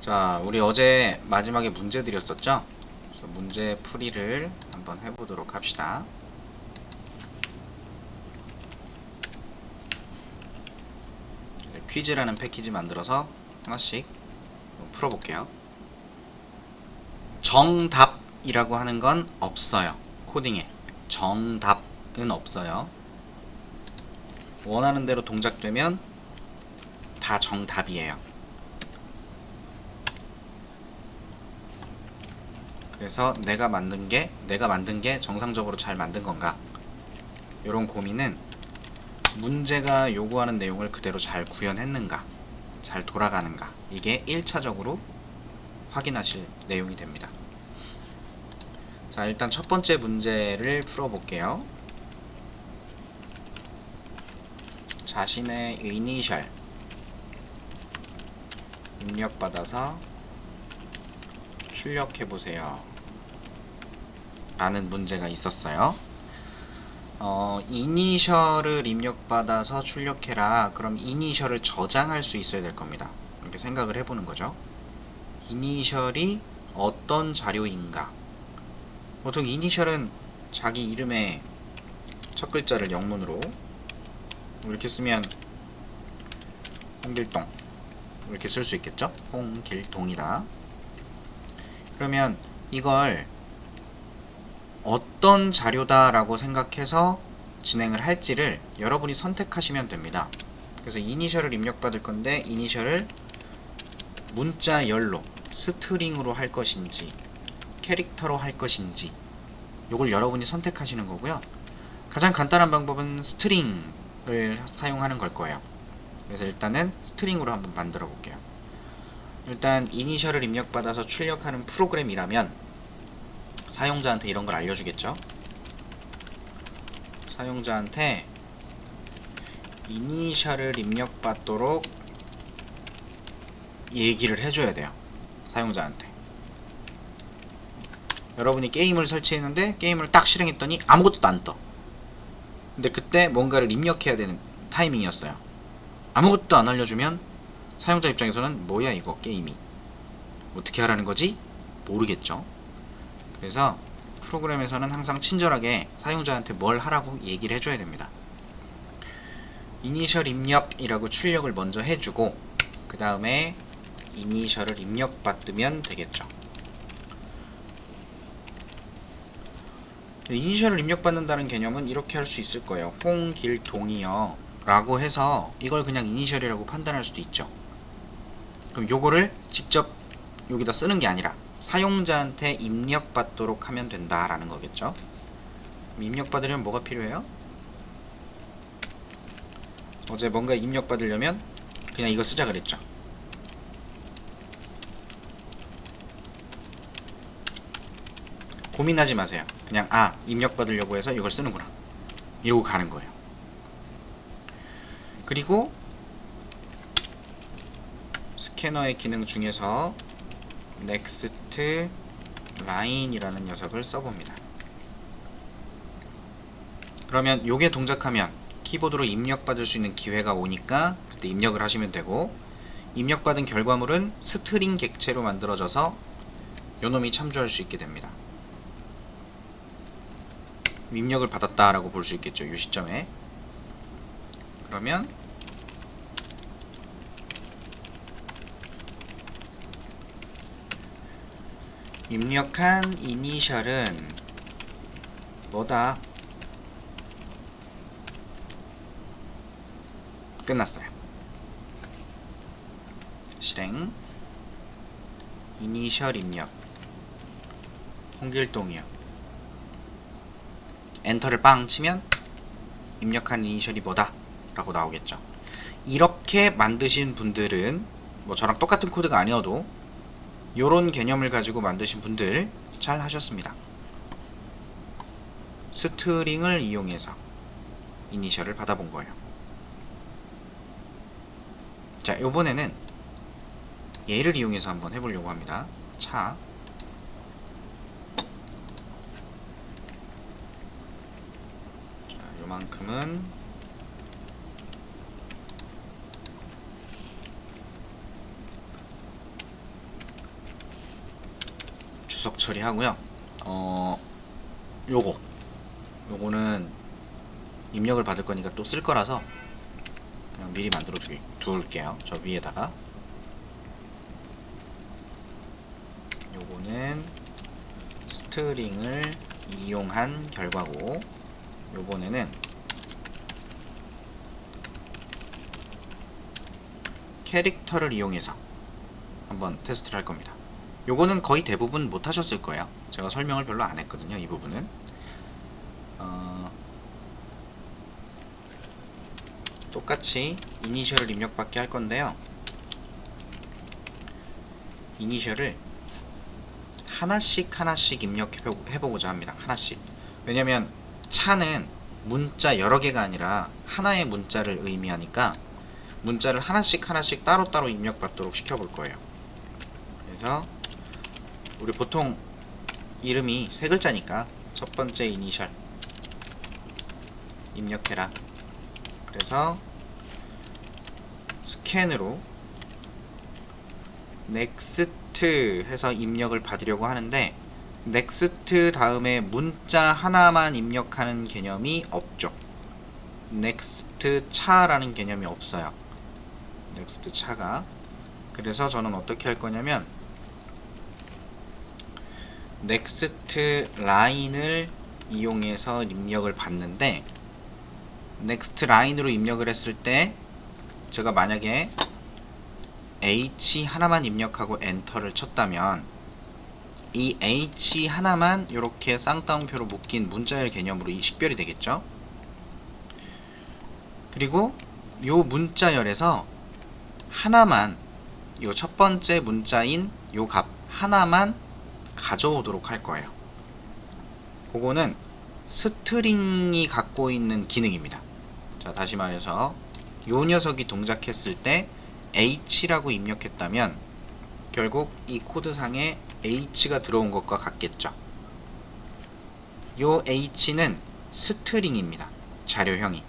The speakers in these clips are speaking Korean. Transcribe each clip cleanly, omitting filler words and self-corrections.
자, 우리 어제 마지막에 문제 드렸었죠? 그래서 문제 풀이를 한번 해보도록 합시다. 퀴즈라는 패키지 만들어서 하나씩 풀어볼게요. 정답이라고 하는 건 없어요. 코딩에 정답은 없어요. 원하는 대로 동작되면 다 정답이에요. 그래서 내가 만든 게 정상적으로 잘 만든 건가? 이런 고민은 문제가 요구하는 내용을 그대로 잘 구현했는가? 잘 돌아가는가? 이게 1차적으로 확인하실 내용이 됩니다. 자, 일단 첫 번째 문제를 풀어볼게요. 자신의 이니셜 입력받아서 출력해보세요 라는 문제가 있었어요. 이니셜을 입력받아서 출력해라. 그럼 이니셜을 저장할 수 있어야 될 겁니다. 이렇게 생각을 해보는 거죠. 이니셜이 어떤 자료인가? 보통 이니셜은 자기 이름의 첫 글자를 영문으로 이렇게 쓰면 홍길동 이렇게 쓸 수 있겠죠? 홍길동이다. 그러면 이걸 어떤 자료다라고 생각해서 진행을 할지를 여러분이 선택하시면 됩니다. 그래서 이니셜을 입력받을 건데 이니셜을 문자열로 스트링으로 할 것인지 캐릭터로 할 것인지 요걸 여러분이 선택하시는 거고요. 가장 간단한 방법은 스트링을 사용하는 걸 거예요. 그래서 일단은 스트링으로 한번 만들어 볼게요. 일단 이니셜을 입력받아서 출력하는 프로그램이라면 사용자한테 이런 걸 알려주겠죠. 사용자한테 이니셜을 입력받도록 얘기를 해줘야 돼요. 사용자한테. 여러분이 게임을 설치했는데 게임을 딱 실행했더니 아무것도 안 떠. 근데 그때 뭔가를 입력해야 되는 타이밍이었어요. 아무것도 안 알려주면 사용자 입장에서는 뭐야 이거 게임이 어떻게 하라는 거지? 모르겠죠. 그래서 프로그램에서는 항상 친절하게 사용자한테 뭘 하라고 얘기를 해줘야 됩니다. 이니셜 입력이라고 출력을 먼저 해주고 그 다음에 이니셜을 입력받으면 되겠죠. 이니셜을 입력받는다는 개념은 이렇게 할 수 있을 거예요. 홍길동이요 라고 해서 이걸 그냥 이니셜이라고 판단할 수도 있죠. 그럼 요거를 직접 여기다 쓰는 게 아니라 사용자한테 입력받도록 하면 된다라는 거겠죠. 입력받으려면 뭐가 필요해요? 어제 뭔가 입력받으려면 그냥 이거 쓰자 그랬죠. 고민하지 마세요. 그냥 입력받으려고 해서 이걸 쓰는구나 이러고 가는 거예요. 그리고 스캐너의 기능 중에서 넥스트 라인이라는 녀석을 써봅니다. 그러면 요게 동작하면 키보드로 입력받을 수 있는 기회가 오니까 그때 입력을 하시면 되고, 입력받은 결과물은 스트링 객체로 만들어져서 요놈이 참조할 수 있게 됩니다. 입력을 받았다라고 볼 수 있겠죠. 이 시점에. 그러면 입력한 이니셜은 뭐다? 끝났어요. 실행 이니셜 입력 홍길동이요. 엔터를 빵 치면 입력한 이니셜이 뭐다? 라고 나오겠죠. 이렇게 만드신 분들은 뭐 저랑 똑같은 코드가 아니어도 요런 개념을 가지고 만드신 분들 잘 하셨습니다. 스트링을 이용해서 이니셜을 받아본 거예요. 자, 요번에는 얘를 이용해서 한번 해보려고 합니다. 자, 요만큼은 주석 처리하고요. 요거는 입력을 받을 거니까 또 쓸 거라서 그냥 미리 만들어 둘게요. 저 위에다가. 요거는 스트링을 이용한 결과고, 요번에는 캐릭터를 이용해서 한번 테스트를 할 겁니다. 요거는 거의 대부분 못 하셨을 거예요. 제가 설명을 별로 안 했거든요, 이 부분은. 똑같이 이니셜을 입력받게 할 건데요. 이니셜을 하나씩 입력해보고자 합니다. 하나씩. 왜냐면 차는 문자 여러 개가 아니라 하나의 문자를 의미하니까 문자를 하나씩 따로따로 입력받도록 시켜볼 거예요. 그래서 우리 보통 이름이 세 글자니까 첫 번째 이니셜 입력해라. 그래서 스캔으로 넥스트 해서 입력을 받으려고 하는데, 넥스트 다음에 문자 하나만 입력하는 개념이 없죠. 넥스트 차라는 개념이 없어요. 넥스트 차가. 그래서 저는 어떻게 할 거냐면 넥스트 라인을 이용해서 입력을 받는데, 넥스트 라인으로 입력을 했을 때 제가 만약에 H 하나만 입력하고 엔터를 쳤다면 이 H 하나만 이렇게 쌍따옴표로 묶인 문자열 개념으로 식별이 되겠죠. 그리고 요 문자열에서 하나만, 요 첫 번째 문자인 요 값 하나만 가져오도록 할 거예요. 그거는 스트링이 갖고 있는 기능입니다. 자, 다시 말해서 요 녀석이 동작했을 때 H라고 입력했다면 결국 이 코드상에 H가 들어온 것과 같겠죠. 요 H는 스트링입니다. 자료형이.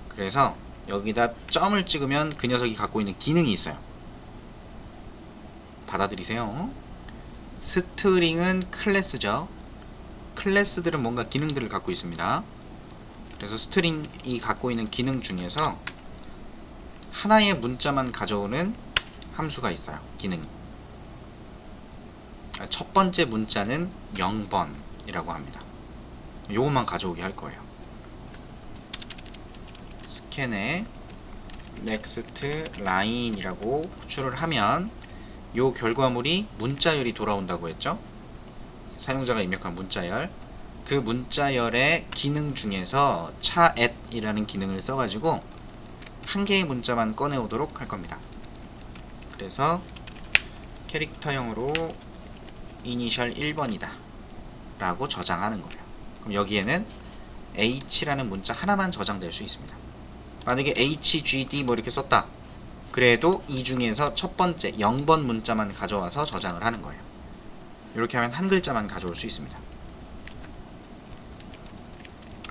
그래서 여기다 점을 찍으면 그 녀석이 갖고 있는 기능이 있어요. 받아들이세요. 스트링은 클래스죠. 클래스들은 뭔가 기능들을 갖고 있습니다. 그래서 스트링이 갖고 있는 기능 중에서 하나의 문자만 가져오는 함수가 있어요. 기능이. 첫 번째 문자는 0번이라고 합니다. 요것만 가져오게 할 거예요. 스캔에 next line이라고 호출을 하면 요 결과물이 문자열이 돌아온다고 했죠. 사용자가 입력한 문자열, 그 문자열의 기능 중에서 차at이라는 기능을 써가지고 한 개의 문자만 꺼내오도록 할 겁니다. 그래서 캐릭터형으로 이니셜 1번이다 라고 저장하는 거예요. 그럼 여기에는 h라는 문자 하나만 저장될 수 있습니다. 만약에 hgd 뭐 이렇게 썼다, 그래도 이 중에서 첫 번째 0번 문자만 가져와서 저장을 하는 거예요. 이렇게 하면 한 글자만 가져올 수 있습니다.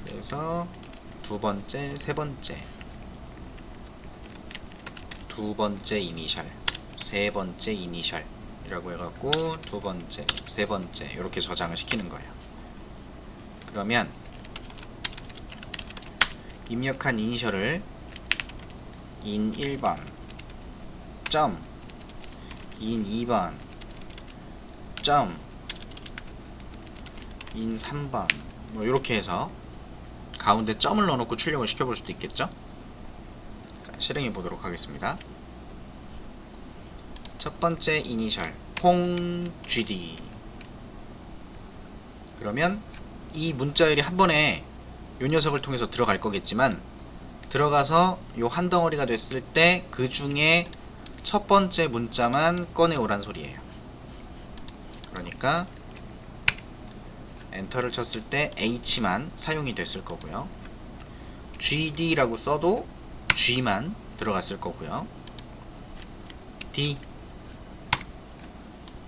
그래서 두 번째, 세 번째, 두 번째 이니셜, 세 번째 이니셜 이라고 해갖고 두 번째, 세 번째 이렇게 저장을 시키는 거예요. 그러면 입력한 이니셜을 in 1번 점 in 2번 점 in 3번 뭐 이렇게 해서 가운데 점을 넣어놓고 출력을 시켜볼 수도 있겠죠. 자, 실행해 보도록 하겠습니다. 첫 번째 이니셜 홍gd. 그러면 이 문자열이 한 번에 요 녀석을 통해서 들어갈 거겠지만, 들어가서 요 한 덩어리가 됐을 때 그 중에 첫 번째 문자만 꺼내오란 소리예요. 그러니까 엔터를 쳤을 때 H만 사용이 됐을 거고요. GD라고 써도 G만 들어갔을 거고요. D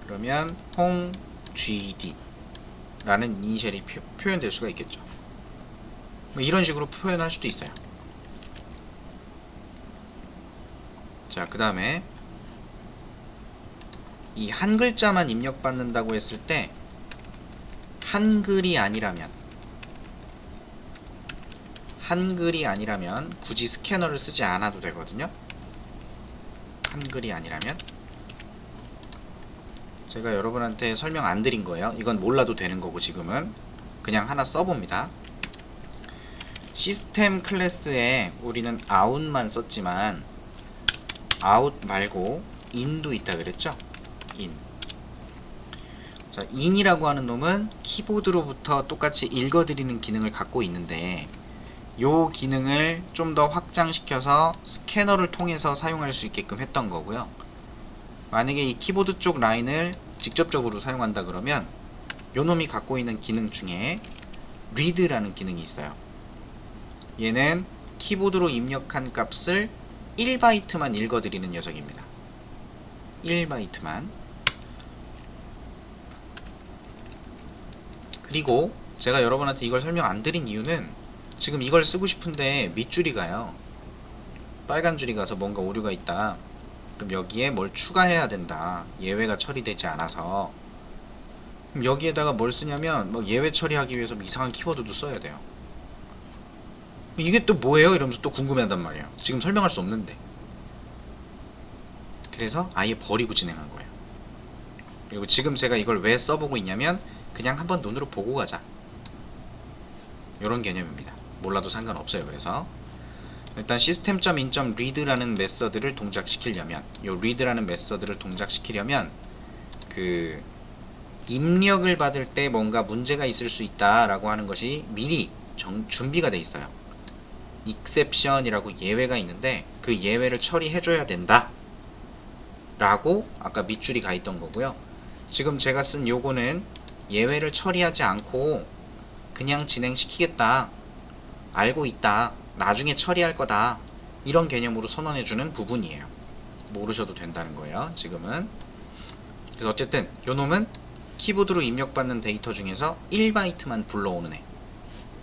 그러면 홍GD 라는 이니셜이 표현될 수가 있겠죠. 뭐 이런 식으로 표현할 수도 있어요. 자, 그 다음에 이 한 글자만 입력받는다고 했을 때 한글이 아니라면 굳이 스캐너를 쓰지 않아도 되거든요. 한글이 아니라면 제가 여러분한테 설명 안 드린 거예요. 이건 몰라도 되는 거고 지금은 그냥 하나 써봅니다. 시스템 클래스에 우리는 out만 썼지만 out 말고 in도 있다 그랬죠? in. 자, in이라고 하는 놈은 키보드로부터 똑같이 읽어드리는 기능을 갖고 있는데 요 기능을 좀 더 확장시켜서 스캐너를 통해서 사용할 수 있게끔 했던 거고요. 만약에 이 키보드 쪽 라인을 직접적으로 사용한다 그러면 요 놈이 갖고 있는 기능 중에 read라는 기능이 있어요. 얘는 키보드로 입력한 값을 1바이트만 읽어드리는 녀석입니다. 1바이트만. 그리고 제가 여러분한테 이걸 설명 안 드린 이유는 지금 이걸 쓰고 싶은데 밑줄이 가요. 빨간 줄이 가서 뭔가 오류가 있다. 그럼 여기에 뭘 추가해야 된다. 예외가 처리되지 않아서. 그럼 여기에다가 뭘 쓰냐면 뭐 예외 처리하기 위해서 뭐 이상한 키워드도 써야 돼요. 이게 또 뭐예요? 이러면서 또 궁금해한단 말이에요. 지금 설명할 수 없는데. 그래서 아예 버리고 진행한 거예요. 그리고 지금 제가 이걸 왜 써보고 있냐면 그냥 한번 눈으로 보고 가자. 이런 개념입니다. 몰라도 상관없어요. 그래서 일단 system.in.read라는 메서드를 동작시키려면 요 read라는 메서드를 동작시키려면 그 입력을 받을 때 뭔가 문제가 있을 수 있다라고 하는 것이 미리 준비가 돼 있어요. exception이라고 예외가 있는데 그 예외를 처리해줘야 된다 라고 아까 밑줄이 가 있던 거고요. 지금 제가 쓴 요거는 예외를 처리하지 않고 그냥 진행시키겠다, 알고 있다, 나중에 처리할 거다, 이런 개념으로 선언해주는 부분이에요. 모르셔도 된다는 거예요. 지금은. 그래서 어쨌든 요 놈은 키보드로 입력받는 데이터 중에서 1바이트만 불러오는 애.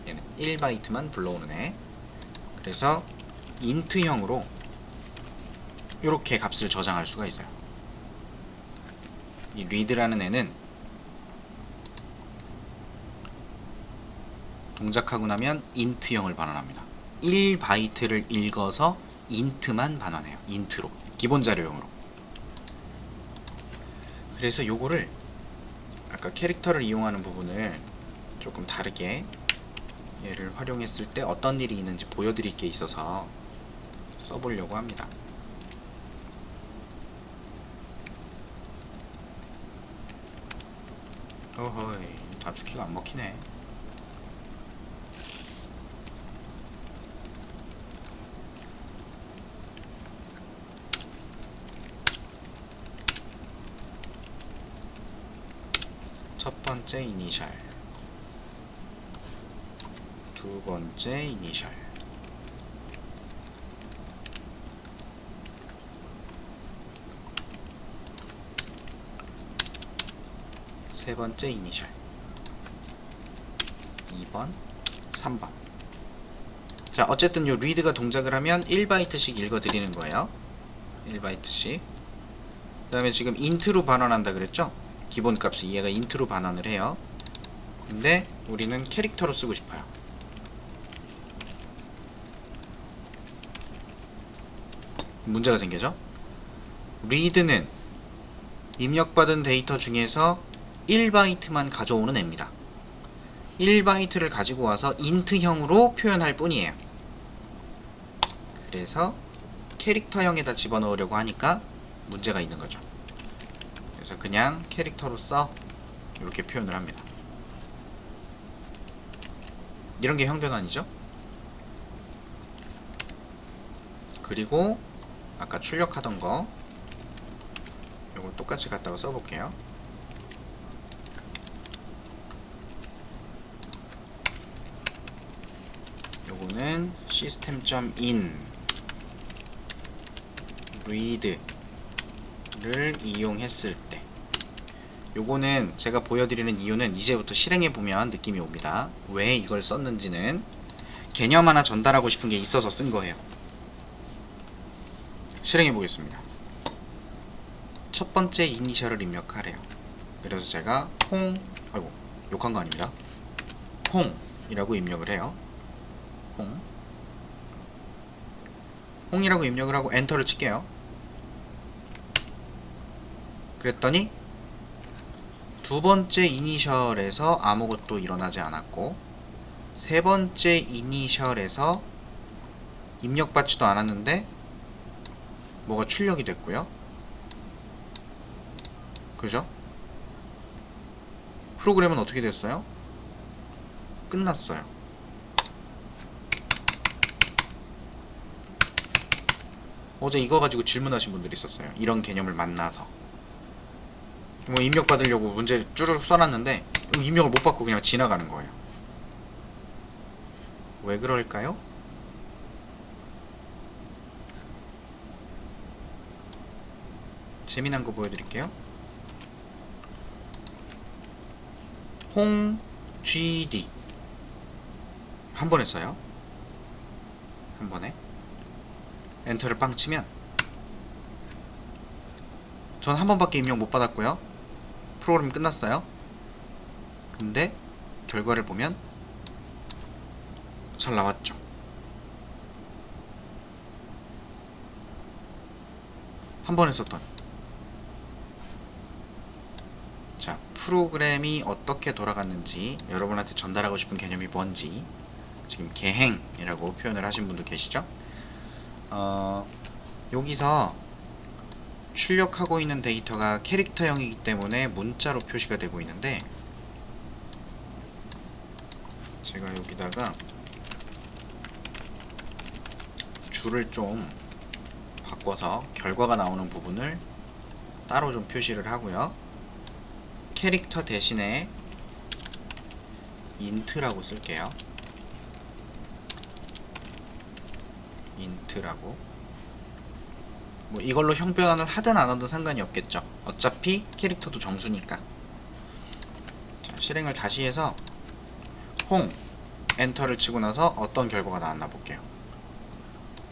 얘는 1바이트만 불러오는 애. 그래서 int형으로 이렇게 값을 저장할 수가 있어요. 이 read라는 애는 동작하고 나면 int형을 반환합니다. 1바이트를 읽어서 int만 반환해요. int로. 기본 자료용으로. 그래서 요거를 아까 캐릭터를 이용하는 부분을 조금 다르게 얘를 활용했을 때 어떤 일이 있는지 보여드릴 게 있어서 써보려고 합니다. 어허이, 단축키가 안 먹히네. 첫 번째 이니셜, 두 번째 이니셜, 세 번째 이니셜, 2번, 3번. 자, 어쨌든 요 read가 동작을 하면 1바이트씩 읽어드리는 거예요. 1바이트씩. 그 다음에 지금 int로 반환한다 그랬죠? 기본 값이 얘가 int로 반환을 해요. 근데 우리는 캐릭터로 쓰고 싶어요. 문제가 생겨죠? read는 입력받은 데이터 중에서 1바이트만 가져오는 애입니다. 1바이트를 가지고 와서 int형으로 표현할 뿐이에요. 그래서 캐릭터형에다 집어넣으려고 하니까 문제가 있는 거죠. 그래서 그냥 캐릭터로 써 이렇게 표현을 합니다. 이런 게 형변환이죠. 그리고 아까 출력하던 거 이걸 똑같이 갖다가 써볼게요. 요거는 system.in read를 이용했을 때, 요거는 제가 보여드리는 이유는 이제부터 실행해보면 느낌이 옵니다. 왜 이걸 썼는지는 개념 하나 전달하고 싶은 게 있어서 쓴 거예요. 실행해보겠습니다. 첫 번째 이니셜을 입력하래요. 그래서 제가 아이고 욕한 거 아닙니다. 홍이라고 입력을 해요. 홍이라고 입력을 하고 엔터를 칠게요. 그랬더니 두 번째 이니셜에서 아무것도 일어나지 않았고 세 번째 이니셜에서 입력받지도 않았는데 뭐가 출력이 됐고요. 그죠? 프로그램은 어떻게 됐어요? 끝났어요. 어제 이거 가지고 질문하신 분들이 있었어요. 이런 개념을 만나서 뭐 입력 받으려고 문제 쭈르륵 써놨는데 입력을 못 받고 그냥 지나가는 거예요. 왜 그럴까요? 재미난 거 보여드릴게요. GD 한 번에 써요. 한 번에 엔터를 빵 치면 전 한 번밖에 입력 못 받았고요. 프로그램 끝났어요. 근데 결과를 보면 잘 나왔죠. 한 번에 썼던. 자, 프로그램이 어떻게 돌아갔는지 여러분한테 전달하고 싶은 개념이 뭔지 지금 개행이라고 표현을 하신 분도 계시죠? 여기서 출력하고 있는 데이터가 캐릭터형이기 때문에 문자로 표시가 되고 있는데 제가 여기다가 줄을 좀 바꿔서 결과가 나오는 부분을 따로 좀 표시를 하고요. 캐릭터 대신에 int라고 쓸게요. int라고. 뭐 이걸로 형변환을 하든 안 하든 상관이 없겠죠. 어차피 캐릭터도 정수니까. 자, 실행을 다시 해서 홍 엔터를 치고 나서 어떤 결과가 나왔나 볼게요.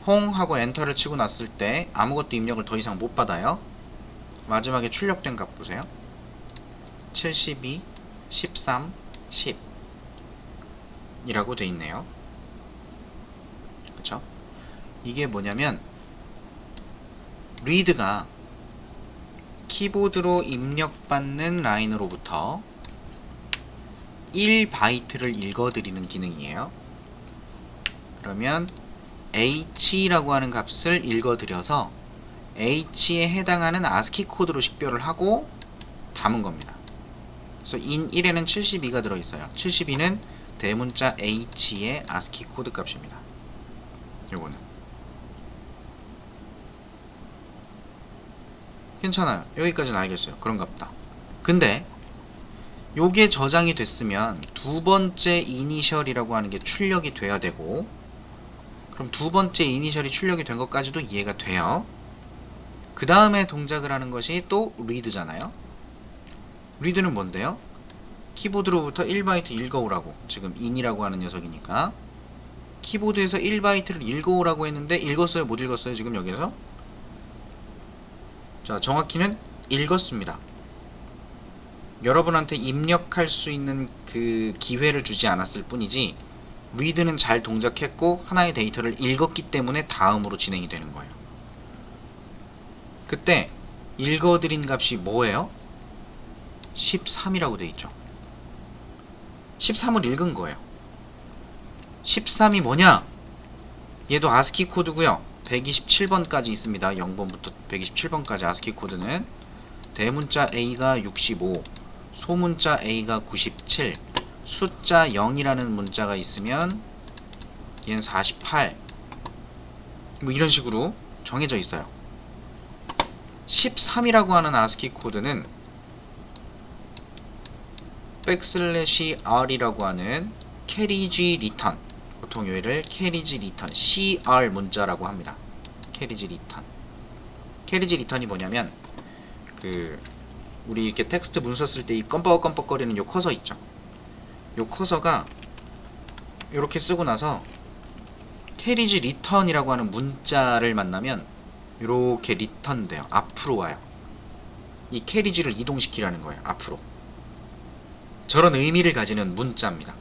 홍 하고 엔터를 치고 났을 때 아무것도 입력을 더 이상 못 받아요. 마지막에 출력된 값 보세요. 72, 13, 10 이라고 돼 있네요. 그쵸? 이게 뭐냐면 리드가 키보드로 입력받는 라인으로부터 1바이트를 읽어드리는 기능이에요. 그러면 h라고 하는 값을 읽어드려서 h에 해당하는 ASCII 코드로 식별을 하고 담은 겁니다. 그래서 in1에는 72가 들어있어요. 72는 대문자 h의 ASCII 코드 값입니다. 요거는 괜찮아요. 여기까지는 알겠어요. 그런갑다. 근데 요게 저장이 됐으면 두 번째 이니셜이라고 하는 게 출력이 돼야 되고, 그럼 두 번째 이니셜이 출력이 된 것까지도 이해가 돼요. 그 다음에 동작을 하는 것이 또 read잖아요. read는 뭔데요? 키보드로부터 1바이트 읽어오라고. 지금 in이라고 하는 녀석이니까 키보드에서 1바이트를 읽어오라고 했는데 읽었어요? 못 읽었어요? 지금 여기서? 자, 정확히는 읽었습니다. 여러분한테 입력할 수 있는 그 기회를 주지 않았을 뿐이지 read는 잘 동작했고 하나의 데이터를 읽었기 때문에 다음으로 진행이 되는 거예요. 그때 읽어드린 값이 뭐예요? 13이라고 돼 있죠. 13을 읽은 거예요. 13이 뭐냐? 얘도 ASCII 코드고요. 127번까지 있습니다. 0번부터 127번까지 ASCII 코드는 대문자 A가 65, 소문자 A가 97, 숫자 0이라는 문자가 있으면 얘는 48, 뭐 이런 식으로 정해져 있어요. 13이라고 하는 ASCII 코드는 \r이라고 하는 carriage return, 보통 얘를 carriage return, CR 문자라고 합니다. carriage return. carriage return이 뭐냐면 우리 이렇게 텍스트 문서 쓸 때 이 껌뻑껌뻑거리는 요 커서 있죠. 요 커서가 이렇게 쓰고 나서 carriage return이라고 하는 문자를 만나면 이렇게 리턴 돼요. 앞으로 와요. 이 캐리지를 이동시키라는 거예요. 앞으로. 저런 의미를 가지는 문자입니다.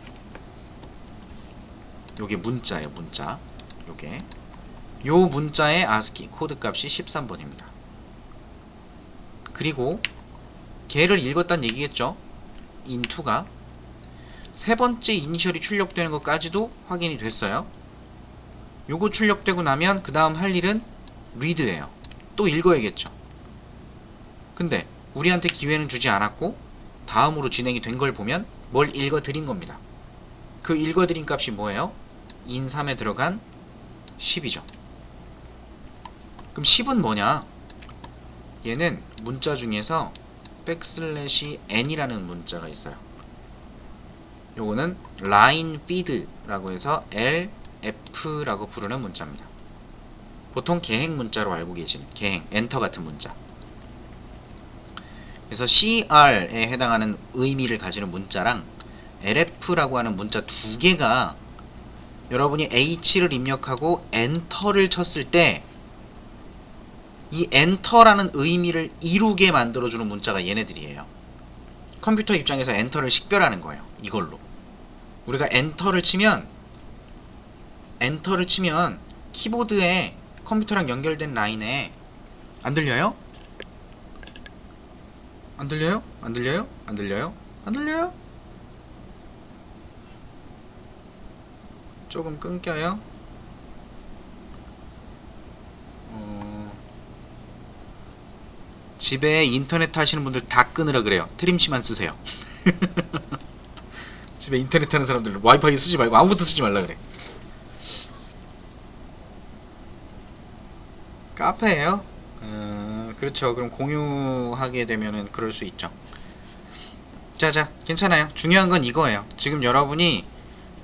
요게 문자예요. 문자. 요게 요 문자의 ASCII 코드 값이 13번입니다. 그리고 걔를 읽었다는 얘기겠죠. 인투가 세 번째 이니셜이 출력되는 것까지도 확인이 됐어요. 요거 출력되고 나면 그 다음 할 일은 read예요. 또 읽어야겠죠. 근데 우리한테 기회는 주지 않았고 다음으로 진행이 된 걸 보면 뭘 읽어드린 겁니다. 그 읽어드린 값이 뭐예요? in3에 들어간 10이죠. 그럼 10은 뭐냐? 얘는 문자 중에서 \n 이라는 문자가 있어요. 요거는 line feed라고 해서 lf라고 부르는 문자입니다. 보통 계행 문자로 알고 계시는 계행, 엔터 같은 문자. 그래서 CR에 해당하는 의미를 가지는 문자랑 LF라고 하는 문자 두 개가 여러분이 H를 입력하고 엔터를 쳤을 때 이 엔터라는 의미를 이루게 만들어주는 문자가 얘네들이에요. 컴퓨터 입장에서 엔터를 식별하는 거예요. 이걸로. 우리가 엔터를 치면 키보드에 컴퓨터랑 연결된 라인에 안 들려요? 안 들려요? 안 들려요? 안 들려요? 안 들려요? 조금 끊겨요? 집에 인터넷 하시는 분들 다 끊으라 그래요. 트림치만 쓰세요. 집에 인터넷 하는 사람들 와이파이 쓰지 말고 아무것도 쓰지 말라 그래. 카페예요? 그렇죠. 그럼 공유하게 되면은 그럴 수 있죠. 자자, 괜찮아요. 중요한 건 이거예요. 지금 여러분이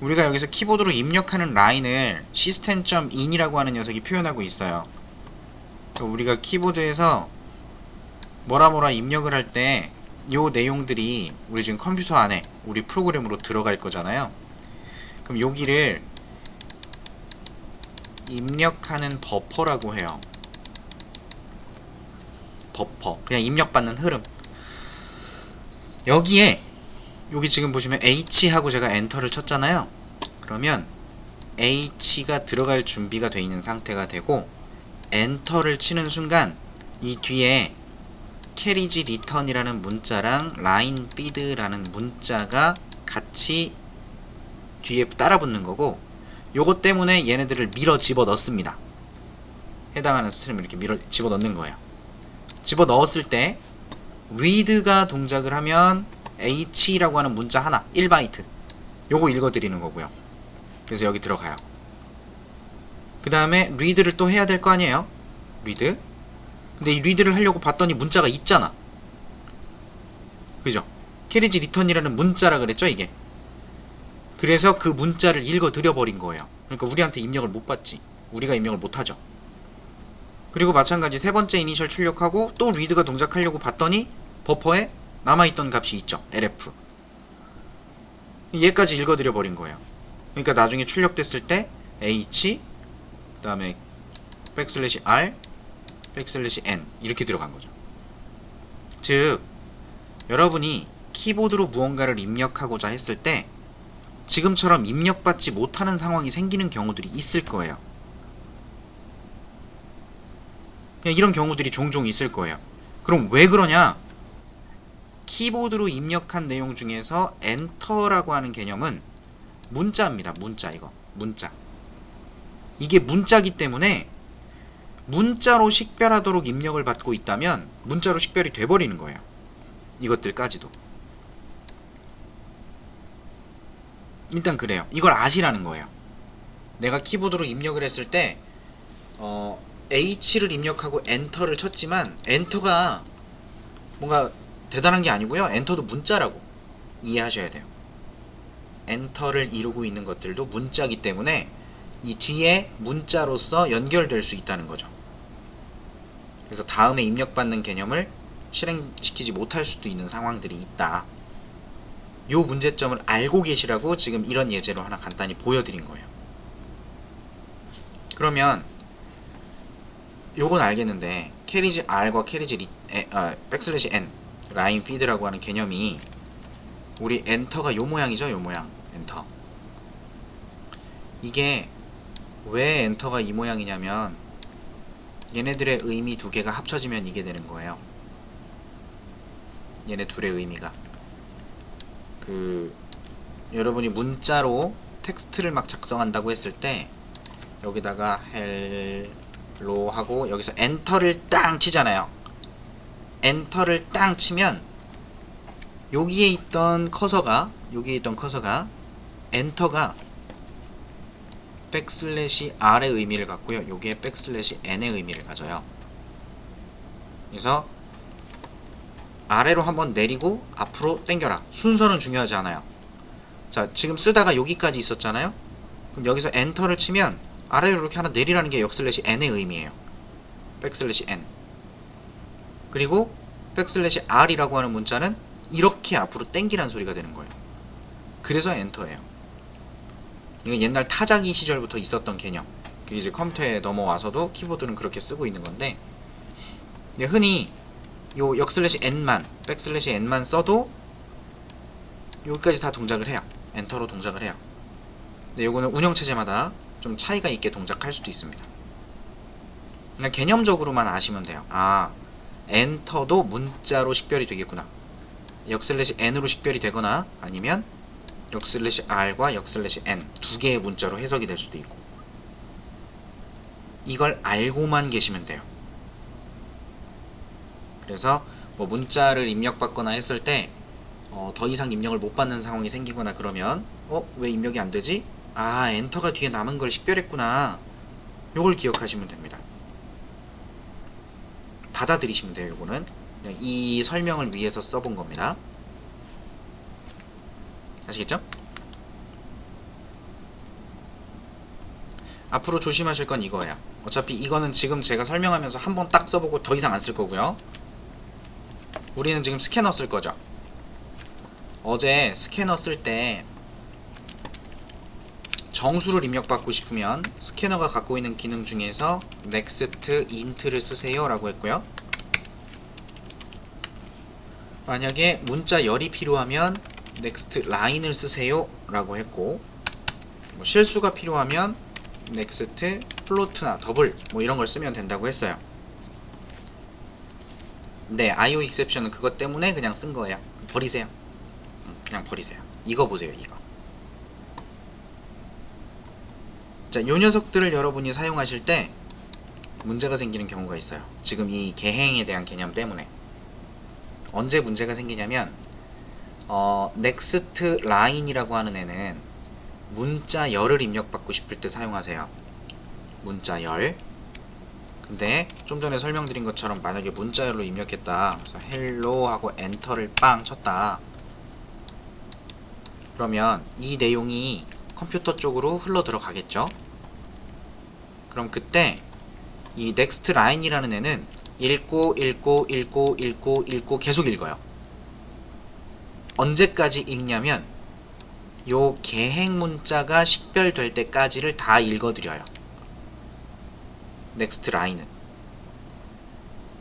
우리가 여기서 키보드로 입력하는 라인을 system.in이라고 하는 녀석이 표현하고 있어요. 우리가 키보드에서 뭐라 입력을 할 때 요 내용들이 우리 지금 컴퓨터 안에 우리 프로그램으로 들어갈 거잖아요. 그럼 여기를 입력하는 버퍼라고 해요. 버퍼. 그냥 입력받는 흐름. 여기에 여기 지금 보시면 H하고 제가 엔터를 쳤잖아요. 그러면 H가 들어갈 준비가 되어 있는 상태가 되고 엔터를 치는 순간 이 뒤에 carriage return이라는 문자랑 line feed라는 문자가 같이 뒤에 따라 붙는 거고 요것 때문에 얘네들을 밀어 집어 넣습니다. 해당하는 스트림을 이렇게 밀어 집어 넣는 거예요. 집어 넣었을 때 read가 동작을 하면 h라고 하는 문자 하나 1바이트 요거 읽어드리는 거고요. 그래서 여기 들어가요. 그 다음에 read를 또 해야 될 거 아니에요. read. 근데 이 read를 하려고 봤더니 문자가 있잖아. 그죠? carriage return이라는 문자라 그랬죠 이게. 그래서 그 문자를 읽어드려 버린 거예요. 그러니까 우리한테 입력을 못 받지. 우리가 입력을 못 하죠. 그리고 마찬가지 세 번째 이니셜 출력하고 또 read가 동작하려고 봤더니 버퍼에 남아있던 값이 있죠. lf. 얘까지 읽어드려 버린 거예요. 그러니까 나중에 출력됐을 때 h 그 다음에 \r \n 이렇게 들어간 거죠. 즉 여러분이 키보드로 무언가를 입력하고자 했을 때 지금처럼 입력받지 못하는 상황이 생기는 경우들이 있을 거예요. 그냥 이런 경우들이 종종 있을 거예요. 그럼 왜 그러냐? 키보드로 입력한 내용 중에서 엔터라고 하는 개념은 문자입니다. 문자. 이거 문자. 이게 문자기 때문에 문자로 식별하도록 입력을 받고 있다면 문자로 식별이 돼버리는 거예요. 이것들까지도. 일단 그래요. 이걸 아시라는 거예요. 내가 키보드로 입력을 했을 때 H를 입력하고 엔터를 쳤지만 엔터가 뭔가 대단한 게 아니고요. 엔터도 문자라고 이해하셔야 돼요. 엔터를 이루고 있는 것들도 문자이기 때문에 이 뒤에 문자로서 연결될 수 있다는 거죠. 그래서 다음에 입력받는 개념을 실행시키지 못할 수도 있는 상황들이 있다. 요 문제점을 알고 계시라고 지금 이런 예제로 하나 간단히 보여드린 거예요. 그러면 요건 알겠는데 carriage R과 carriage 백슬래시 n 라인 피드라고 하는 개념이 우리 엔터가 요 모양이죠. 요 모양 엔터. 이게 왜 엔터가 이 모양이냐면 얘네들의 의미 두 개가 합쳐지면 이게 되는 거예요. 얘네 둘의 의미가 여러분이 문자로 텍스트를 막 작성한다고 했을 때 여기다가 헬로 하고 여기서 엔터를 땅 치잖아요. 엔터를 땅 치면 여기에 있던 커서가 엔터가 백슬래시 r의 의미를 갖고요. 여기에 백슬래시 n의 의미를 가져요. 그래서 아래로 한번 내리고 앞으로 당겨라. 순서는 중요하지 않아요. 자, 지금 쓰다가 여기까지 있었잖아요. 그럼 여기서 엔터를 치면 아래로 이렇게 하나 내리라는 게 역슬래시 n의 의미예요. 백슬래시 n. 그리고 백슬래시 r이라고 하는 문자는 이렇게 앞으로 당기라는 소리가 되는 거예요. 그래서 엔터예요. 이건 옛날 타자기 시절부터 있었던 개념. 그게 이제 컴퓨터에 넘어와서도 키보드는 그렇게 쓰고 있는 건데, 흔히 요 역슬래시 n만, 백슬래시 n만 써도 여기까지 다 동작을 해요. 엔터로 동작을 해요. 근데 요거는 운영체제마다 좀 차이가 있게 동작할 수도 있습니다. 그냥 개념적으로만 아시면 돼요. 아, 엔터도 문자로 식별이 되겠구나. 역슬래시 n으로 식별이 되거나 아니면 역슬래시 r과 역슬래시 n 두 개의 문자로 해석이 될 수도 있고, 이걸 알고만 계시면 돼요. 그래서 뭐 문자를 입력받거나 했을 때 더 이상 입력을 못 받는 상황이 생기거나 그러면 왜 입력이 안 되지? 아, 엔터가 뒤에 남은 걸 식별했구나. 요걸 기억하시면 됩니다. 받아들이시면 돼요. 요거는 그냥 이 설명을 위해서 써본 겁니다. 아시겠죠? 앞으로 조심하실 건 이거예요. 어차피 이거는 지금 제가 설명하면서 한번 딱 써보고 더 이상 안 쓸 거고요. 우리는 지금 스캐너 쓸 거죠. 어제 스캐너 쓸 때 정수를 입력받고 싶으면 스캐너가 갖고 있는 기능 중에서 next int를 쓰세요 라고 했고요. 만약에 문자 열이 필요하면 next line을 쓰세요 라고 했고, 뭐 실수가 필요하면 next float나 더블 뭐 이런 걸 쓰면 된다고 했어요. 네, IO exception은 그것 때문에 그냥 쓴 거예요. 버리세요. 그냥 버리세요. 이거 보세요, 이거. 자, 요 녀석들을 여러분이 사용하실 때 문제가 생기는 경우가 있어요. 지금 이 개행에 대한 개념 때문에. 언제 문제가 생기냐면 next line이라고 하는 애는 문자 열을 입력받고 싶을 때 사용하세요. 문자 열. 근데 좀 전에 설명드린 것처럼 만약에 문자 열로 입력했다. 그래서 hello 하고 엔터를 빵 쳤다. 그러면 이 내용이 컴퓨터 쪽으로 흘러 들어가겠죠. 그럼 그때 이 next line이라는 애는 읽고 계속 읽어요. 언제까지 읽냐면 요 개행 문자가 식별될 때까지를 다 읽어드려요. next line은.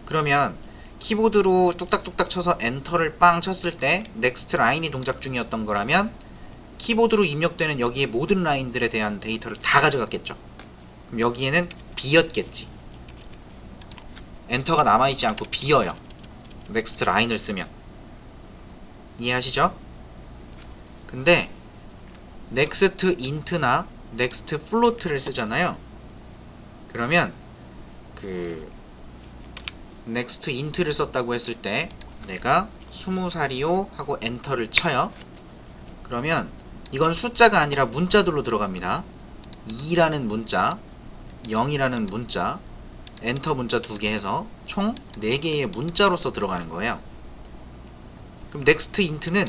그러면 키보드로 뚝딱뚝딱 쳐서 엔터를 빵 쳤을 때 next line이 동작 중이었던 거라면 키보드로 입력되는 여기에 모든 라인들에 대한 데이터를 다 가져갔겠죠. 그럼 여기에는 비었겠지. 엔터가 남아있지 않고 비어요. next line을 쓰면. 이해하시죠? 근데 next int나 next float를 쓰잖아요. 그러면 next int를 썼다고 했을 때 내가 20살이요 하고 엔터를 쳐요. 그러면 이건 숫자가 아니라 문자들로 들어갑니다. 2라는 문자, 0이라는 문자, 엔터 문자 2개 해서 총 4개의 문자로서 들어가는 거예요. 그럼 next int는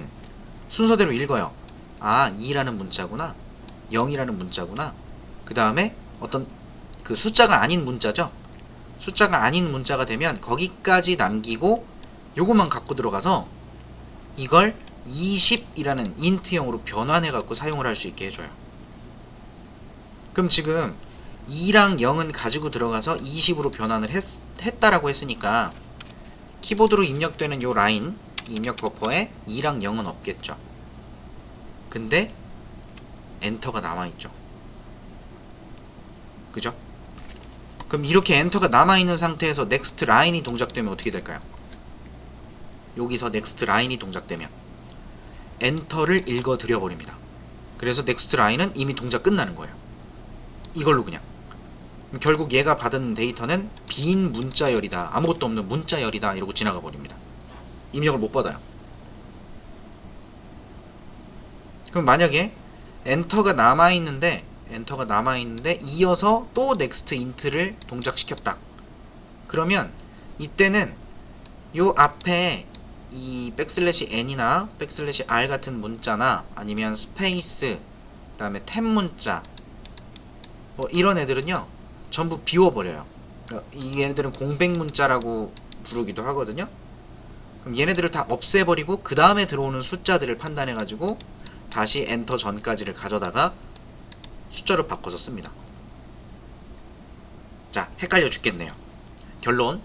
순서대로 읽어요. 아, 2라는 문자구나, 0이라는 문자구나. 그 다음에 어떤 숫자가 아닌 문자죠. 숫자가 아닌 문자가 되면 거기까지 남기고 요것만 갖고 들어가서 이걸 20이라는 인트형으로 변환해 갖고 사용을 할 수 있게 해줘요. 그럼 지금 2랑 0은 가지고 들어가서 20으로 변환을 했다라고 했으니까 키보드로 입력되는 요 라인, 이 입력 버퍼에 2랑 0은 없겠죠. 근데 엔터가 남아있죠. 그죠? 그럼 이렇게 엔터가 남아있는 상태에서 넥스트 라인이 동작되면 어떻게 될까요? 여기서 넥스트 라인이 동작되면 엔터를 읽어드려 버립니다. 그래서 넥스트 라인은 이미 동작 끝나는 거예요. 이걸로 그냥. 결국 얘가 받은 데이터는 빈 문자열이다, 아무것도 없는 문자열이다 이러고 지나가 버립니다. 입력을 못 받아요. 그럼 만약에 엔터가 남아있는데 이어서 또 넥스트 인트를 동작시켰다. 그러면 이때는 요 앞에 이 백슬래시 n이나 백슬래시 r 같은 문자나 아니면 스페이스, 그 다음에 탭 문자, 뭐 이런 애들은요 전부 비워버려요. 이 얘네들은 공백 문자라고 부르기도 하거든요. 그럼 얘네들을 다 없애버리고 그 다음에 들어오는 숫자들을 판단해가지고 다시 엔터 전까지를 가져다가 숫자로 바꿔서 씁니다. 자, 헷갈려 죽겠네요. 결론,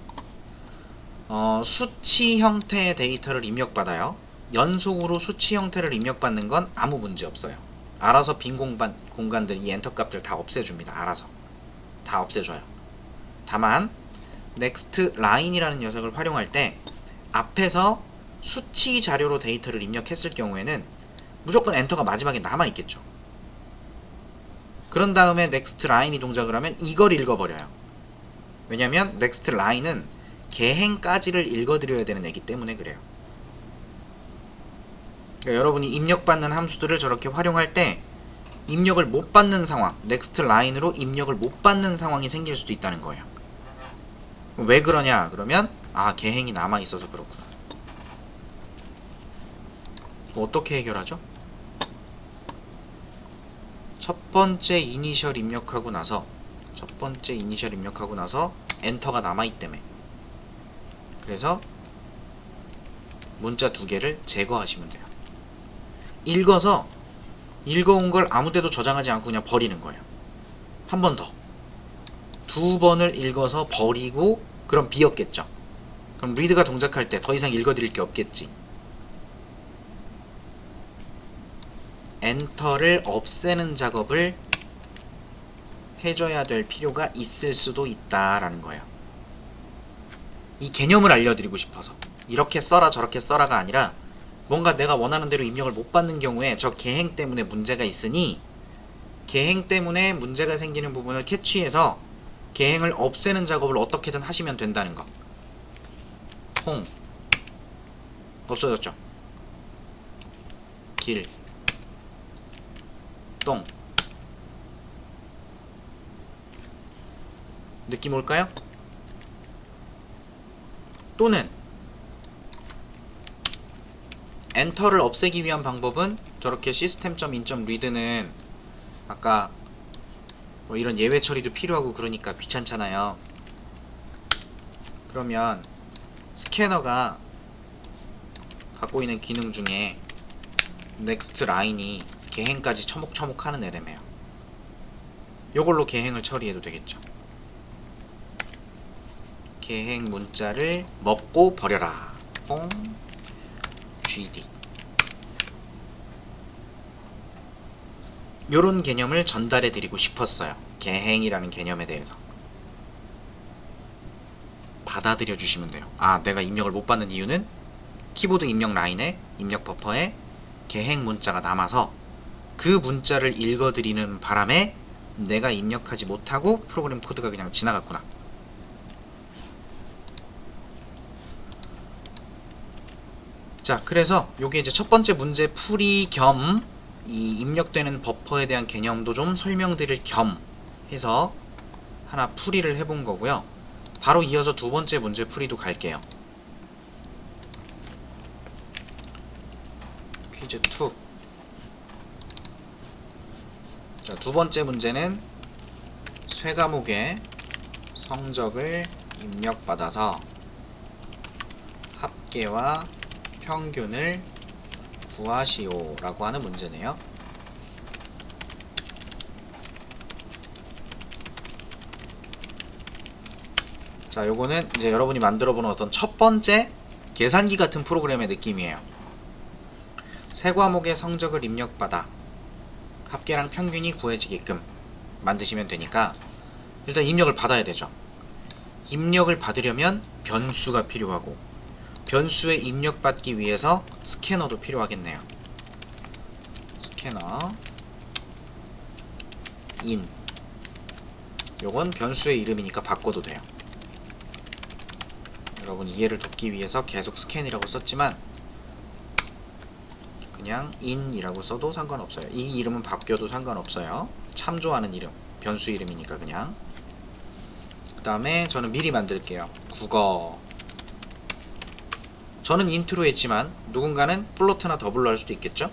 수치 형태의 데이터를 입력받아요. 연속으로 수치 형태를 입력받는 건 아무 문제 없어요. 알아서 빈 공간들, 이 엔터 값들 다 없애줍니다. 알아서 다 없애줘요. 다만 넥스트 라인이라는 녀석을 활용할 때 앞에서 수치 자료로 데이터를 입력했을 경우에는 무조건 엔터가 마지막에 남아있겠죠. 그런 다음에 넥스트 라인이 동작을 하면 이걸 읽어버려요. 왜냐면 넥스트 라인은 개행까지를 읽어드려야 되는 애기 때문에 그래요. 그러니까 여러분이 입력받는 함수들을 저렇게 활용할 때 입력을 못 받는 상황, 넥스트 라인으로 입력을 못 받는 상황이 생길 수도 있다는 거예요. 왜 그러냐 그러면 개행이 남아있어서 그렇구나. 어떻게 해결하죠? 첫 번째 이니셜 입력하고 나서 엔터가 남아있다며. 그래서 문자 두 개를 제거하시면 돼요. 읽어온 걸 아무데도 저장하지 않고 그냥 버리는 거예요. 한 번 더. 두 번을 읽어서 버리고 그럼 비었겠죠. 그럼 리드가 동작할 때 더 이상 읽어드릴 게 없겠지. 엔터를 없애는 작업을 해줘야 될 필요가 있을 수도 있다라는 거예요. 이 개념을 알려드리고 싶어서. 이렇게 써라 저렇게 써라가 아니라 뭔가 내가 원하는 대로 입력을 못 받는 경우에 저 개행 때문에 문제가 있으니 개행 때문에 문제가 생기는 부분을 캐치해서 개행을 없애는 작업을 어떻게든 하시면 된다는 거. 홍 없어졌죠. 길 똥. 느낌 올까요? 또는 엔터를 없애기 위한 방법은 저렇게 system.in.read는 아까 뭐 이런 예외 처리도 필요하고 그러니까 귀찮잖아요. 그러면 스캐너가 갖고 있는 기능 중에 넥스트 라인이 개행까지 처목처목 하는 애래매요. 요걸로 개행을 처리해도 되겠죠. 개행 문자를 먹고 버려라. GD. 요런 개념을 전달해 드리고 싶었어요. 개행이라는 개념에 대해서. 받아들여 주시면 돼요. 내가 입력을 못 받는 이유는 키보드 입력 라인에 입력 버퍼에 개행 문자가 남아서 그 문자를 읽어드리는 바람에 내가 입력하지 못하고 프로그램 코드가 그냥 지나갔구나. 자, 그래서 요게 이제 첫 번째 문제 풀이 겸 이 입력되는 버퍼에 대한 개념도 좀 설명드릴 겸 해서 하나 풀이를 해본 거고요. 바로 이어서 두 번째 문제 풀이도 갈게요. 퀴즈 2. 자, 두 번째 문제는 쇠 과목의 성적을 입력받아서 합계와 평균을 구하시오 라고 하는 문제네요. 자, 요거는 이제 여러분이 만들어보는 어떤 첫 번째 계산기 같은 프로그램의 느낌이에요. 세 과목의 성적을 입력받아 합계랑 평균이 구해지게끔 만드시면 되니까 일단 입력을 받아야 되죠. 입력을 받으려면 변수가 필요하고 변수에 입력받기 위해서 스캐너도 필요하겠네요. 스캐너 인, 요건 변수의 이름이니까 바꿔도 돼요. 여러분 이해를 돕기 위해서 계속 스캔이라고 썼지만 그냥 in이라고 써도 상관없어요. 이 이름은 바뀌어도 상관없어요. 참조하는 이름, 변수 이름이니까 그냥. 그 다음에 저는 미리 만들게요. 국어, 저는 인트로 했지만 누군가는 플로트나 더블로 할 수도 있겠죠.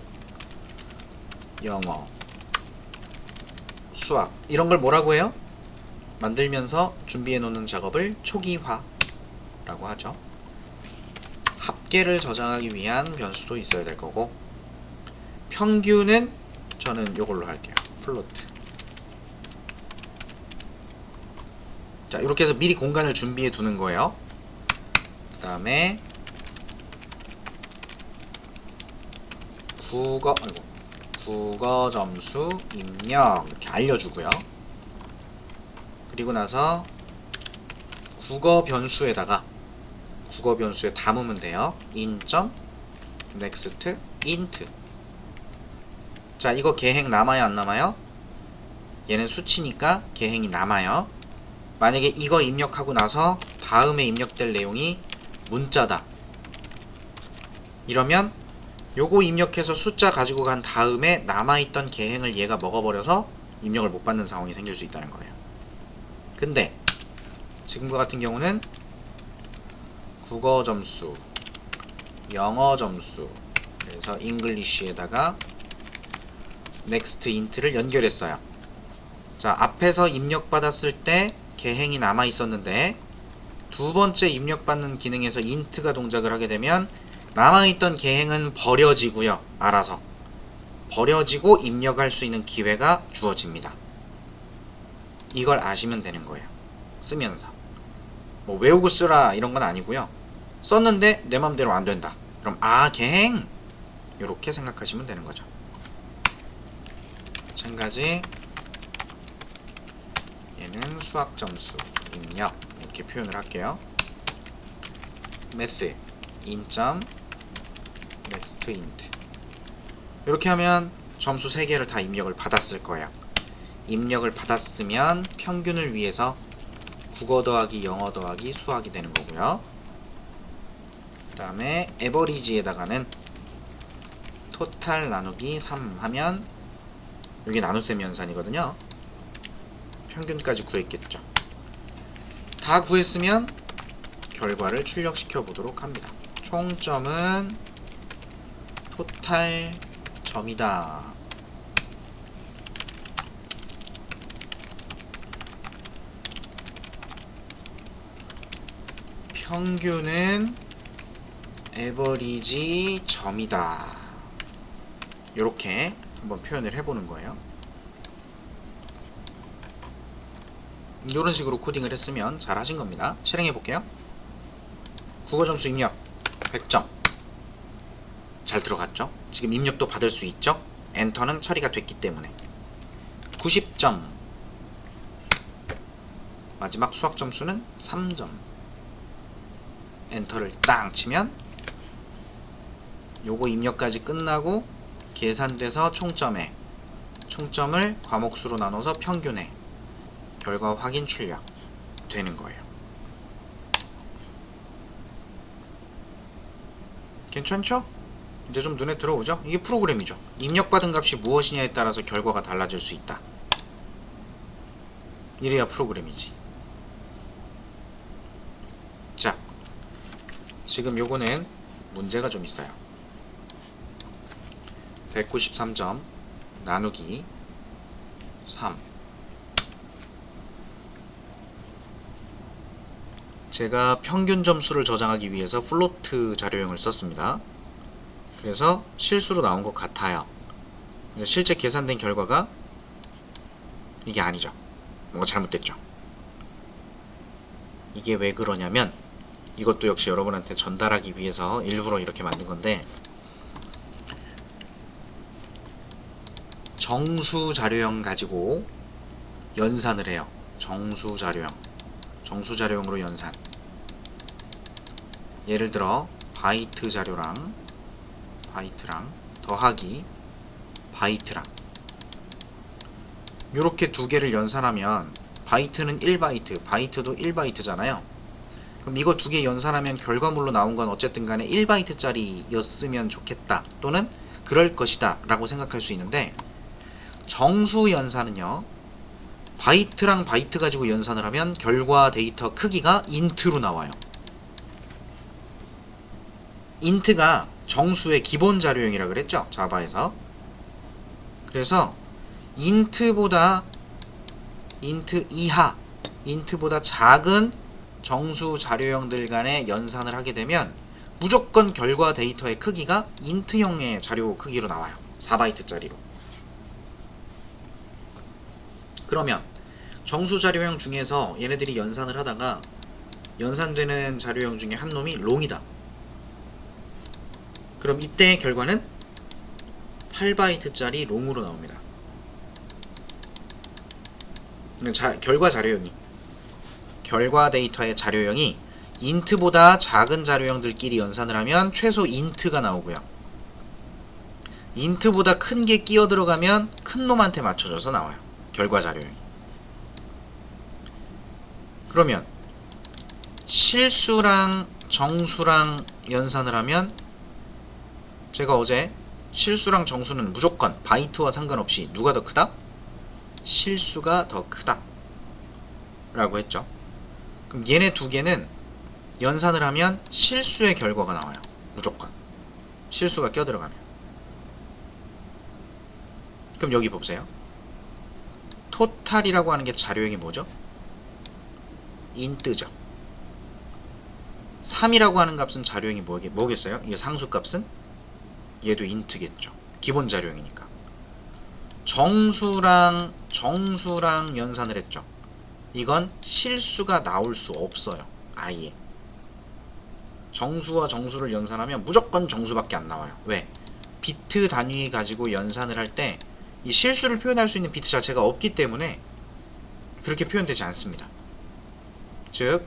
영어, 수학, 이런 걸 뭐라고 해요? 만들면서 준비해 놓는 작업을 초기화 라고 하죠. 합계를 저장하기 위한 변수도 있어야 될 거고, 평균은 저는 요걸로 할게요. 플로트. 자, 이렇게 해서 미리 공간을 준비해 두는 거예요. 그 다음에 국어 점수 입력 이렇게 알려주고요. 그리고 나서 국어 변수에 담으면 돼요. in.next int. 자, 이거 계행 남아요, 안 남아요? 얘는 수치니까 계행이 남아요. 만약에 이거 입력하고 나서 다음에 입력될 내용이 문자다, 이러면 요거 입력해서 숫자 가지고 간 다음에 남아있던 계행을 얘가 먹어버려서 입력을 못 받는 상황이 생길 수 있다는 거예요. 근데 지금과 같은 경우는 국어 점수, 영어 점수, 그래서 English에다가 next int를 연결했어요. 자, 앞에서 입력받았을 때 계행이 남아 있었는데 두 번째 입력받는 기능에서 int가 동작을 하게 되면 남아있던 계행은 버려지고요. 알아서 버려지고 입력할 수 있는 기회가 주어집니다. 이걸 아시면 되는 거예요. 쓰면서 뭐 외우고 쓰라 이런 건 아니고요. 썼는데 내 맘대로 안 된다, 그럼 계행, 이렇게 생각하시면 되는 거죠. 마찬가지 얘는 수학 점수 입력 이렇게 표현을 할게요. method in.next int. 이렇게 하면 점수 3개를 다 입력을 받았을 거예요. 입력을 받았으면 평균을 위해서 국어 더하기 영어 더하기 수학이 되는 거고요. 그 다음에 average에다가는 토탈 나누기 3 하면 여기 나눗셈 연산이거든요. 평균까지 구했겠죠. 다 구했으면 결과를 출력시켜 보도록 합니다. 총점은 토탈 점이다. 평균은 에버리지 점이다. 이렇게 한번 표현을 해보는 거예요. 이런 식으로 코딩을 했으면 잘 하신 겁니다. 실행해 볼게요. 국어 점수 입력 100점. 잘 들어갔죠? 지금 입력도 받을 수 있죠? 엔터는 처리가 됐기 때문에. 90점. 마지막 수학 점수는 3점. 엔터를 딱 치면 요거 입력까지 끝나고 계산돼서 총점에, 총점을 과목수로 나눠서 평균에, 결과 확인 출력 되는 거예요. 괜찮죠? 이제 좀 눈에 들어오죠? 이게 프로그램이죠. 입력받은 값이 무엇이냐에 따라서 결과가 달라질 수 있다. 이래야 프로그램이지. 자, 지금 요거는 문제가 좀 있어요. 193점 나누기 3. 제가 평균 점수를 저장하기 위해서 플로트 자료형을 썼습니다. 그래서 실수로 나온 것 같아요. 실제 계산된 결과가 이게 아니죠. 뭔가 잘못됐죠. 이게 왜 그러냐면 이것도 역시 여러분한테 전달하기 위해서 일부러 이렇게 만든 건데, 정수 자료형 가지고 연산을 해요. 정수 자료형. 정수 자료형으로 연산. 예를 들어 바이트 자료랑 바이트랑 더하기 바이트랑 요렇게 두 개를 연산하면 바이트는 1바이트, 바이트도 1바이트잖아요. 그럼 이거 두 개 연산하면 결과물로 나온 건 어쨌든 간에 1바이트짜리 였으면 좋겠다, 또는 그럴 것이다 라고 생각할 수 있는데, 정수 연산은요, 바이트랑 바이트 가지고 연산을 하면 결과 데이터 크기가 인트로 나와요. 인트가 정수의 기본 자료형이라 그랬죠, 자바에서. 그래서 인트보다 인트 이하, 인트보다 작은 정수 자료형들 간의 연산을 하게 되면 무조건 결과 데이터의 크기가 인트형의 자료 크기로 나와요. 4바이트짜리로. 그러면 정수 자료형 중에서 얘네들이 연산을 하다가 연산되는 자료형 중에 한 놈이 롱이다. 그럼 이때의 결과는 8바이트짜리 롱으로 나옵니다. 결과 데이터의 자료형이 인트보다 작은 자료형들끼리 연산을 하면 최소 인트가 나오고요. 인트보다 큰 게 끼어 들어가면 큰 놈한테 맞춰져서 나와요. 결과 자료형이. 그러면 실수랑 정수랑 연산을 하면, 제가 어제 실수랑 정수는 무조건 바이트와 상관없이 누가 더 크다? 실수가 더 크다 라고 했죠. 그럼 얘네 두 개는 연산을 하면 실수의 결과가 나와요. 무조건 실수가 껴들어가면. 그럼 여기 보세요. 토탈이라고 하는 게 자료형이 뭐죠? 인트죠. 3이라고 하는 값은 자료형이 뭐겠어요? 이게 상수값은? 얘도 인트겠죠. 기본 자료형이니까. 정수랑 연산을 했죠. 이건 실수가 나올 수 없어요. 아예. 정수와 정수를 연산하면 무조건 정수밖에 안 나와요. 왜? 비트 단위 가지고 연산을 할 때 이 실수를 표현할 수 있는 비트 자체가 없기 때문에 그렇게 표현되지 않습니다. 즉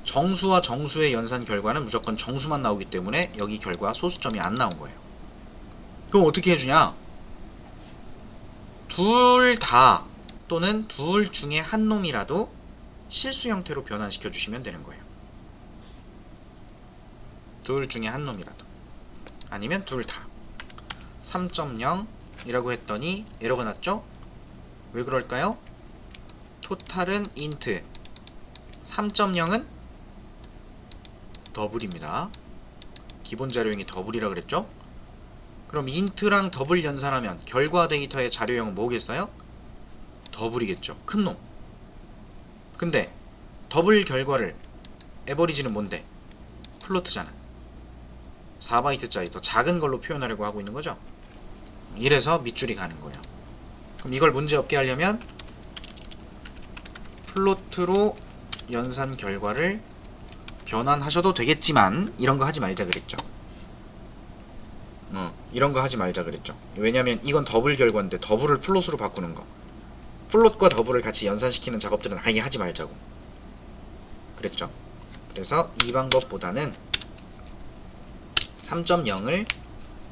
정수와 정수의 연산 결과는 무조건 정수만 나오기 때문에 여기 결과 소수점이 안 나온 거예요. 그럼 어떻게 해주냐? 둘 다 또는 둘 중에 한 놈이라도 실수 형태로 변환시켜 주시면 되는 거예요. 둘 중에 한 놈이라도, 아니면 둘 다. 3.0 이라고 했더니 에러가 났죠? 왜 그럴까요? 토탈은 인트, 3.0은 더블입니다. 기본 자료형이 더블이라 그랬죠? 그럼 인트랑 더블 연산하면 결과 데이터의 자료형은 뭐겠어요? 더블이겠죠. 큰 놈. 근데 더블 결과를 에버리지는 뭔데? 플로트잖아. 4바이트짜리 더 작은 걸로 표현하려고 하고 있는 거죠. 이래서 밑줄이 가는 거예요. 그럼 이걸 문제없게 하려면 플로트로 연산 결과를 변환하셔도 되겠지만 이런 거 하지 말자 그랬죠. 이런 거 하지 말자 그랬죠. 왜냐면 이건 더블 결과인데 더블을 플롯으로 바꾸는 거, 플롯과 더블을 같이 연산시키는 작업들은 아예 하지 말자고 그랬죠. 그래서 이 방법보다는 3.0을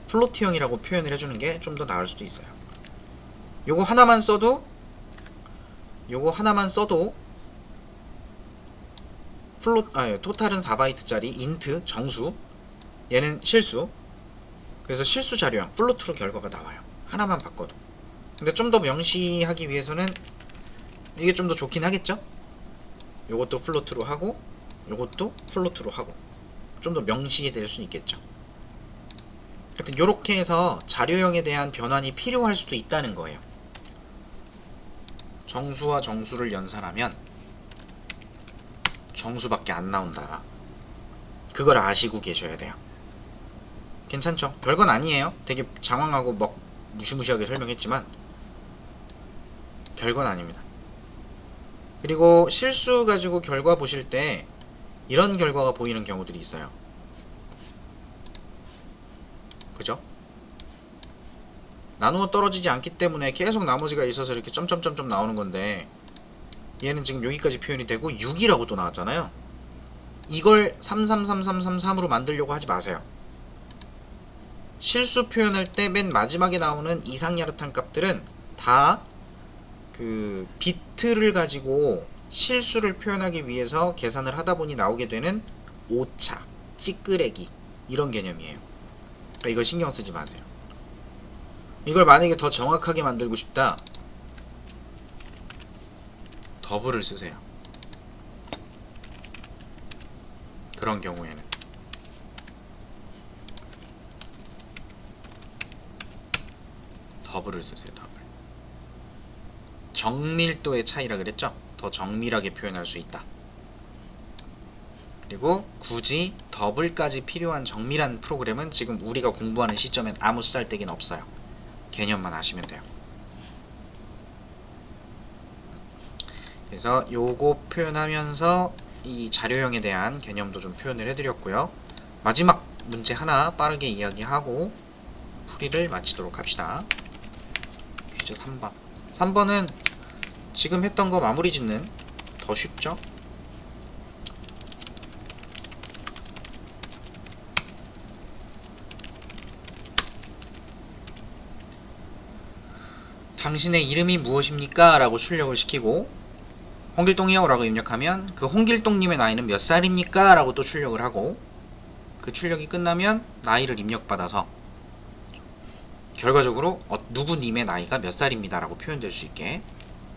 플로트형이라고 표현을 해주는 게 좀 더 나을 수도 있어요. 요거 하나만 써도 토탈은 4바이트짜리 인트 정수, 얘는 실수. 그래서 실수 자료형 플로트로 결과가 나와요. 하나만 바꿔도. 근데 좀 더 명시하기 위해서는 이게 좀 더 좋긴 하겠죠? 요것도 플로트로 하고 요것도 플로트로 하고 좀 더 명시될 수 있겠죠. 하여튼 요렇게 해서 자료형에 대한 변환이 필요할 수도 있다는 거예요. 정수와 정수를 연산하면 정수밖에 안 나온다. 그걸 아시고 계셔야 돼요. 괜찮죠? 별건 아니에요. 되게 장황하고 막 무시무시하게 설명했지만 별건 아닙니다. 그리고 실수 가지고 결과 보실 때 이런 결과가 보이는 경우들이 있어요. 그죠? 나누어 떨어지지 않기 때문에 계속 나머지가 있어서 이렇게 점점점점 나오는 건데, 얘는 지금 여기까지 표현이 되고 6이라고 또 나왔잖아요. 이걸 333333으로 만들려고 하지 마세요. 실수 표현할 때 맨 마지막에 나오는 이상야릇한 값들은 다 그 비트를 가지고 실수를 표현하기 위해서 계산을 하다 보니 나오게 되는 오차, 찌끄레기, 이런 개념이에요. 그러니까 이거 신경 쓰지 마세요. 이걸 만약에 더 정확하게 만들고 싶다, 더블을 쓰세요. 그런 경우에는 더블을 쓰세요. 더블. 정밀도의 차이라 그랬죠? 더 정밀하게 표현할 수 있다. 그리고 굳이 더블까지 필요한 정밀한 프로그램은 지금 우리가 공부하는 시점엔 아무 쓰잘데기는 없어요. 개념만 아시면 돼요. 그래서 요거 표현하면서 이 자료형에 대한 개념도 좀 표현을 해드렸고요. 마지막 문제 하나 빠르게 이야기하고 풀이를 마치도록 합시다. 퀴즈 3번. 3번은 지금 했던 거 마무리 짓는, 더 쉽죠? 당신의 이름이 무엇입니까? 라고 출력을 시키고, 홍길동이요 라고 입력하면 그 홍길동님의 나이는 몇 살입니까? 라고 또 출력을 하고, 그 출력이 끝나면 나이를 입력받아서 결과적으로 누구님의 나이가 몇 살입니다 라고 표현될 수 있게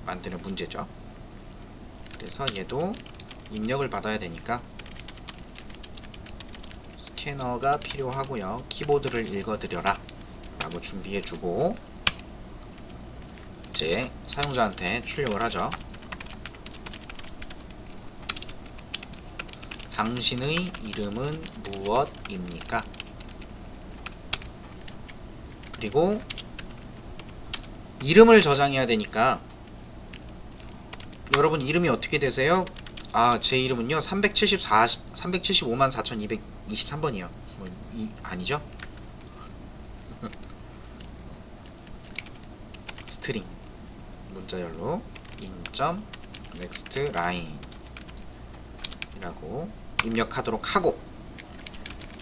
만드는 문제죠. 그래서 얘도 입력을 받아야 되니까 스캐너가 필요하고요. 키보드를 읽어드려라 라고 준비해주고, 이제 사용자한테 출력을 하죠. 당신의 이름은 무엇입니까? 그리고 이름을 저장해야 되니까, 여러분 이름이 어떻게 되세요? 아, 제 이름은요 375만 4223번이요 아니죠? 스트링 문자열로 인점 넥스트 라인 이라고 입력하도록 하고,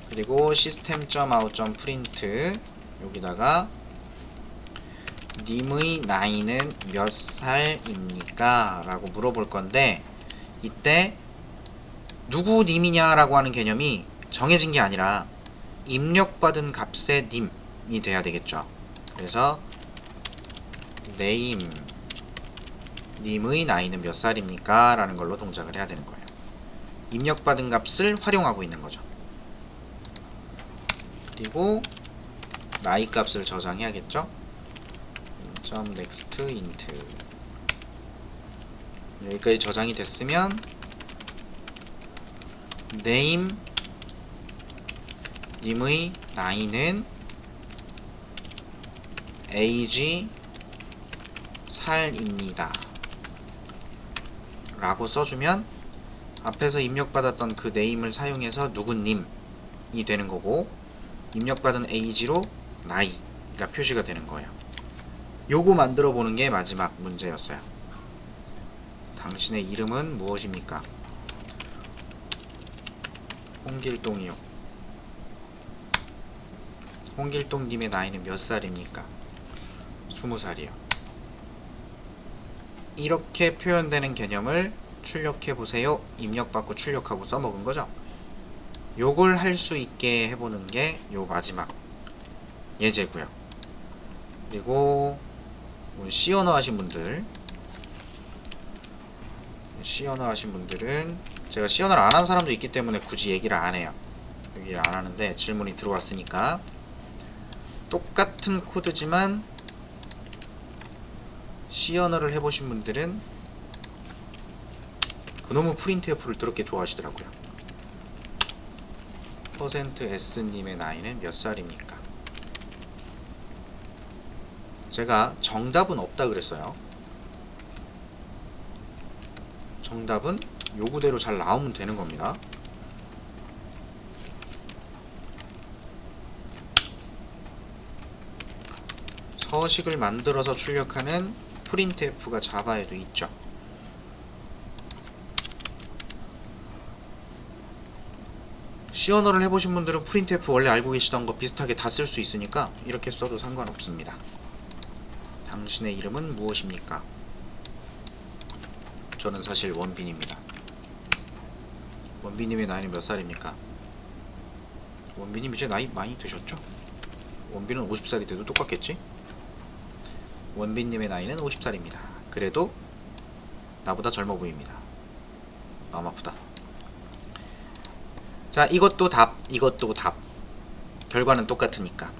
그리고 system.out.print 여기다가 님의 나이는 몇 살입니까? 라고 물어볼 건데, 이때 누구 님이냐 라고 하는 개념이 정해진 게 아니라 입력받은 값의 님이 돼야 되겠죠. 그래서 name 님의 나이는 몇 살입니까? 라는 걸로 동작을 해야 되는 거예요. 입력받은 값을 활용하고 있는 거죠. 그리고 나이 값을 저장해야겠죠. .next int 여기까지 저장이 됐으면 name 님의 나이는 age 살입니다 라고 써주면 앞에서 입력받았던 그 name을 사용해서 누구님이 되는 거고, 입력받은 age로 나이가 표시가 되는 거예요. 요거 만들어 보는 게 마지막 문제였어요. 당신의 이름은 무엇입니까? 홍길동이요. 홍길동님의 나이는 몇 살입니까? 20살이요. 이렇게 표현되는 개념을 출력해보세요. 입력받고 출력하고 써먹은 거죠. 요걸 할 수 있게 해보는 게 요 마지막 예제고요. 그리고 C 언어 하신 분들은 제가 C 언어를 안 한 사람도 있기 때문에 굳이 얘기를 안 해요. 얘기를 안 하는데 질문이 들어왔으니까, 똑같은 코드지만 C 언어를 해보신 분들은 그놈의 프린트F를 더럽게 좋아하시더라고요. %S님의 나이는 몇 살입니까? 제가 정답은 없다 그랬어요. 정답은 요구대로 잘 나오면 되는 겁니다. 서식을 만들어서 출력하는 printf가 자바에도 있죠. C 언어를 해보신 분들은 printf 원래 알고 계시던 거 비슷하게 다 쓸 수 있으니까 이렇게 써도 상관없습니다. 당신의 이름은 무엇입니까? 저는 사실 원빈입니다. 원빈님의 나이는 몇 살입니까? 원빈님 이제 나이 많이 드셨죠? 원빈은 50살이 돼도 똑같겠지? 원빈님의 나이는 50살입니다. 그래도 나보다 젊어 보입니다. 마음 아프다. 자, 이것도 답, 이것도 답. 결과는 똑같으니까.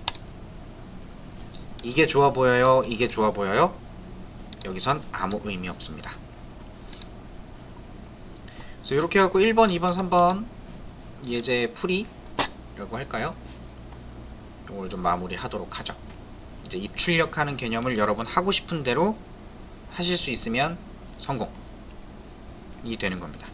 이게 좋아 보여요, 이게 좋아 보여요? 여기선 아무 의미 없습니다. 그래서 이렇게 해갖고 1번, 2번, 3번 예제 풀이라고 할까요? 이걸 좀 마무리 하도록 하죠. 이제 입출력하는 개념을 여러분 하고 싶은 대로 하실 수 있으면 성공이 되는 겁니다.